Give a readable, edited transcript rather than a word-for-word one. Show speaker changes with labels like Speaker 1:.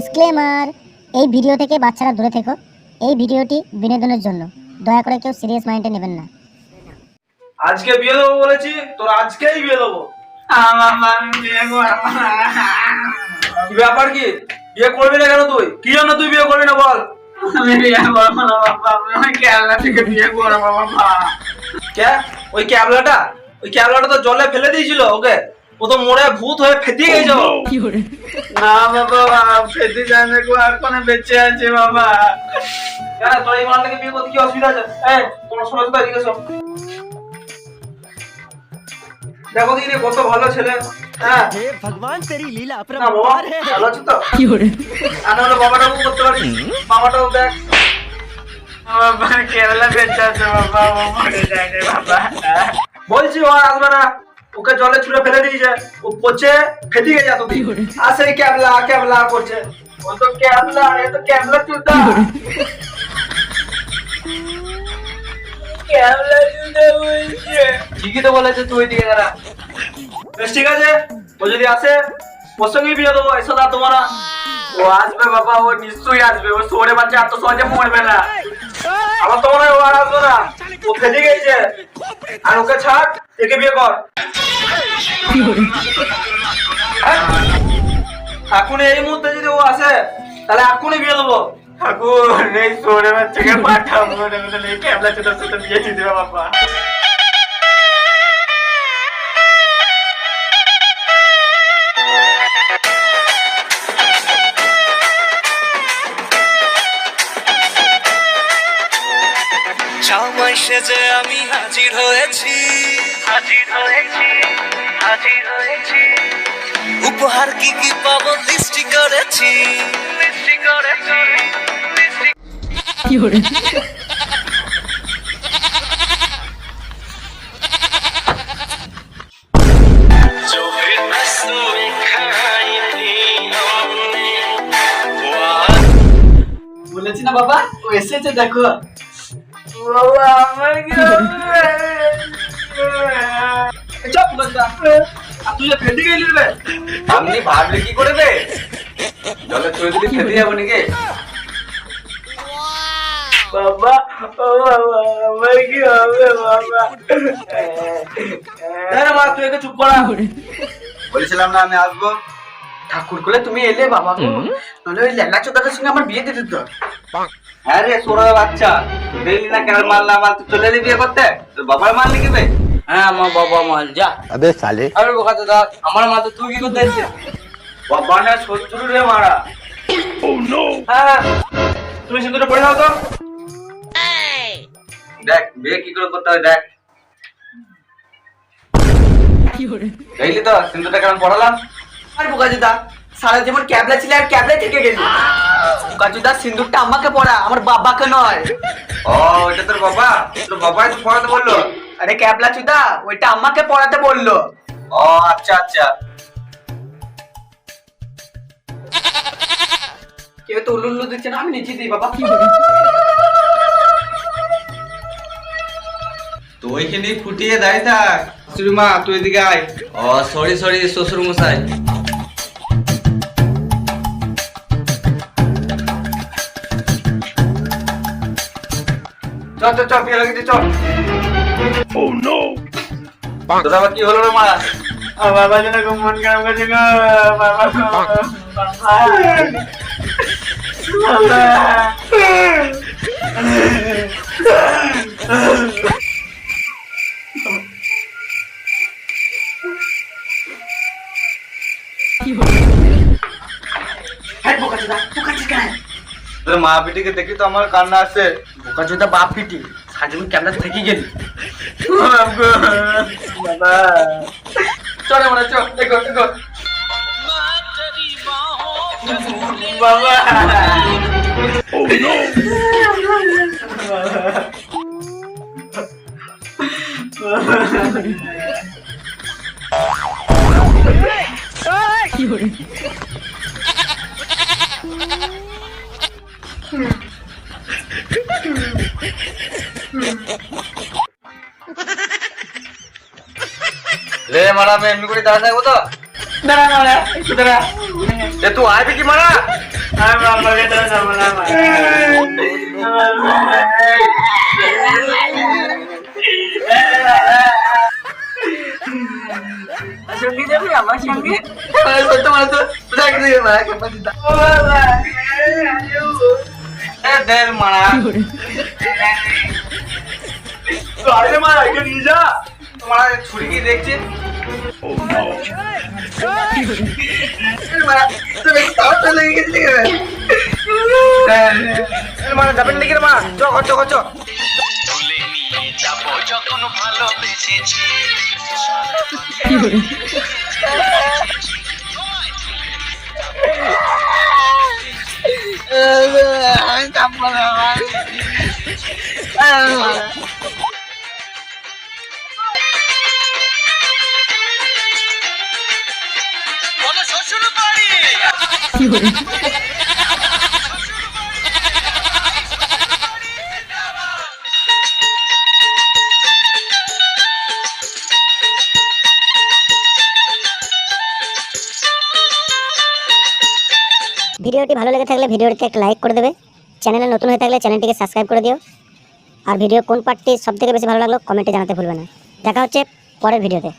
Speaker 1: Disclaimer, এই video থেকে বাচ্চারা দূরে থেকো। এই ভিডিওটি বিনোদনের জন্য, দয়া করে কেউ সিরিয়াস মাইন্ডে নেবেন না।
Speaker 2: আজকে বিয়ে দেবো বলেছি, তোর আজকেই বিয়ে দেবো। কি ব্যাপার? কি বিয়ে করবি না কেন? তুই কি জন্য তুই বিয়ে করবি না বল?
Speaker 3: আমি বিয়ে করবো না বাবা, আমি কেরালা থেকে বিয়ে করবো বাবা।
Speaker 2: কে? ওই ক্যাবলাটা তো জলে ফেলে দিয়েছিল ওকে, ও তো মরে ভূত হয়ে ফেটে গেছে।
Speaker 3: না বাবা, ফেটে যায় না, এখনো বেঁচে আছে বাবা।
Speaker 2: কেন তোর এই মালটাকে বিয়ে করতে কি অসুবিধা আছে? এই তোমার শোনো তো, এদিকে এসো। দেখো দিদি কত ভালো ছেলে। হ্যাঁ
Speaker 4: ভগবান তেরি লীলা
Speaker 2: না বাবা,
Speaker 4: अपरंपार है।
Speaker 2: ভালো আছো তো? আর নাহলে বাবাটাও করতে পারিস, বাবাটাও দেখ।
Speaker 3: বাবা কেরালা বেঁচে আছে বাবা, ও মরে যায়নি বাবা।
Speaker 2: বলছি ও আর আসবে না, ওকে জলে ছুঁড়ে ফেলে দিয়েছে, ও পচে ফেটে গেছে এতদিন। আর সেই ক্যাবলা করছে।
Speaker 3: ও তো কেরালা, এ তো কেরালা চুদা। কেরালা চুদা বলছে।
Speaker 2: ঠিকই তো বলেছে, তুই ওইদিকে দাঁড়া। বেশ ঠিক আছে, ও যদি আসে ওর সঙ্গেই বিয়ে দেবো। এসো দা তোমরা।
Speaker 3: ও আসবে বাবা, ও নিশ্চয়ই আসবে। ও সরে বাচ্চা এত সহজে মরবে না।
Speaker 2: আমার তো মনে হয় ও আর আসবে না, ও ফেটে গেছে। আর ওকে ছাড়, একে বিয়ে কর। হ্যাঁ? এখন এই মুহূর্তে যদি ও আসে তাহলে এখনই বিয়ে দেবো।
Speaker 3: ঠাকুর এই সরে বাচ্চাকে পাঠাবো না, এই কেরালা চুদার সাথে বিয়ে দিয়ে দেবে বাবা।
Speaker 4: জামাই সেজে আমি হাজির হয়েছি। উপহার কি কি পাবো লিস্টি করেছি। जो भी रस्में खाई थी हमने
Speaker 3: বলেছি না বাবা, ও এসেছে দেখো। বাবা আমার কি হবে?
Speaker 2: চুপ বন্ধা। আর তুই যে ফেটে গেলি রে,
Speaker 3: আপনি ভাবলে কি করে বে? জলে চলে দিলে খেতে যাবো নাকি? বাবা ও বাবা, আমার কি হবে বাবা?
Speaker 2: আরে মা তুই একে চুপ করা।
Speaker 3: বলেছিলাম না আমি আসবো। ঠাকুর করে তুমি এলে বাবা গো, নইলে ওই ল্যাংড়া চোদাটার সঙ্গে আমার বিয়ে দিয়ে দিত।
Speaker 2: হ্যাঁ রে সোনা বাচ্চা, দেখলি না কেন মারলাম? আর তুই চলে এলি বিয়ে করতে? তোর বাবার মারলি কি বে?
Speaker 3: হ্যাঁ আমার বাবা মাল যা।
Speaker 4: अबे साले
Speaker 3: আরে বোকা দাদা, আমার মা তো তুই কি করতে এসেছিস?
Speaker 2: বাবা না শত্রু রে মারা। হ্যাঁ তুমি সিঁদুরটা পড়ে নাও তো।
Speaker 3: দেখ বিয়ে কি করে করতে হয় দেখ। দেখলি তো সিন্ধুটা কেমন পড়ালাম? আরে বোকা দাদা, সারা যেমন ক্যাবলা ছিল আর ক্যাবলা থেকে গেলি। বোকা দাদা, সিন্দুরটা আমাকে পড়া, আমার বাবাকে নয়।
Speaker 2: ও এটা তোর বাবা? তোর বাবাই তো পড়াতে বললো?
Speaker 3: আরে ক্যাবলা চুদা, ওইটা আমাকে পড়াতে বললো।
Speaker 2: ও আচ্ছা আচ্ছা।
Speaker 3: কেউ তো উল্লু দিচ্ছে না, আমি নিচে দিই বাবা।
Speaker 2: তো ওইখানে ফুটিয়ে দাঁড়িয়ে থাক। শ্রীমা তুই এদিকে আয়।
Speaker 3: ও সরি শ্বশুর মশাই।
Speaker 2: চল বিয়ে লাগিয়ে চল। তোর আবার কি হলো রে মা?
Speaker 3: বাবা যেন খুব মন খারাপ করছে গো বাবা গো, বাবা। হ্যাঁ বোকা চোদা, বোকা চোদা।
Speaker 2: তোর মা পিটিকে দেখি তো আমার কান্না আসছে।
Speaker 3: বোকা চোদা বাপ পিটি, সারাজীবন ক্যামেরা থেকে গেলি। বাবা চল আমরা চল, দেখো বাবা।
Speaker 2: লে মারা मैं एमनी করে দাঁড়া থাকবো তো
Speaker 3: দাঁড়া একটু দাঁড়া।
Speaker 2: এ তুই আইবি কি মারা আমি আব্বাকে ছাড়া যাবো না মা।
Speaker 3: সঙ্গে যাবি আমার সঙ্গে? সত্যি মানে তো দেখ দিয়ে মারা ক্যাপাসিটা দেড় মারা
Speaker 2: আরে মা আগে নিয়ে যা।
Speaker 3: তোমার ছুরি কি দেখছি মানে যাবেন নাকি রে মা? চ চ চ
Speaker 4: তুলে নিয়ে যাবো যখন ভালোবেসেছি বলো শ্বশুর বাড়ি
Speaker 1: ভিডিওটি ভালো লেগে থাকলে ভিডিওটিতে একটা লাইক করে দেবে, চ্যানেলে নতুন হয়ে থাকলে চ্যানেলটিকে সাবস্ক্রাইব করে দিও, আর ভিডিও কোন পার্টটি সবথেকে বেশি ভালো লাগলো কমেন্টে জানাতে ভুলবে না। দেখা হচ্ছে পরের ভিডিওতে।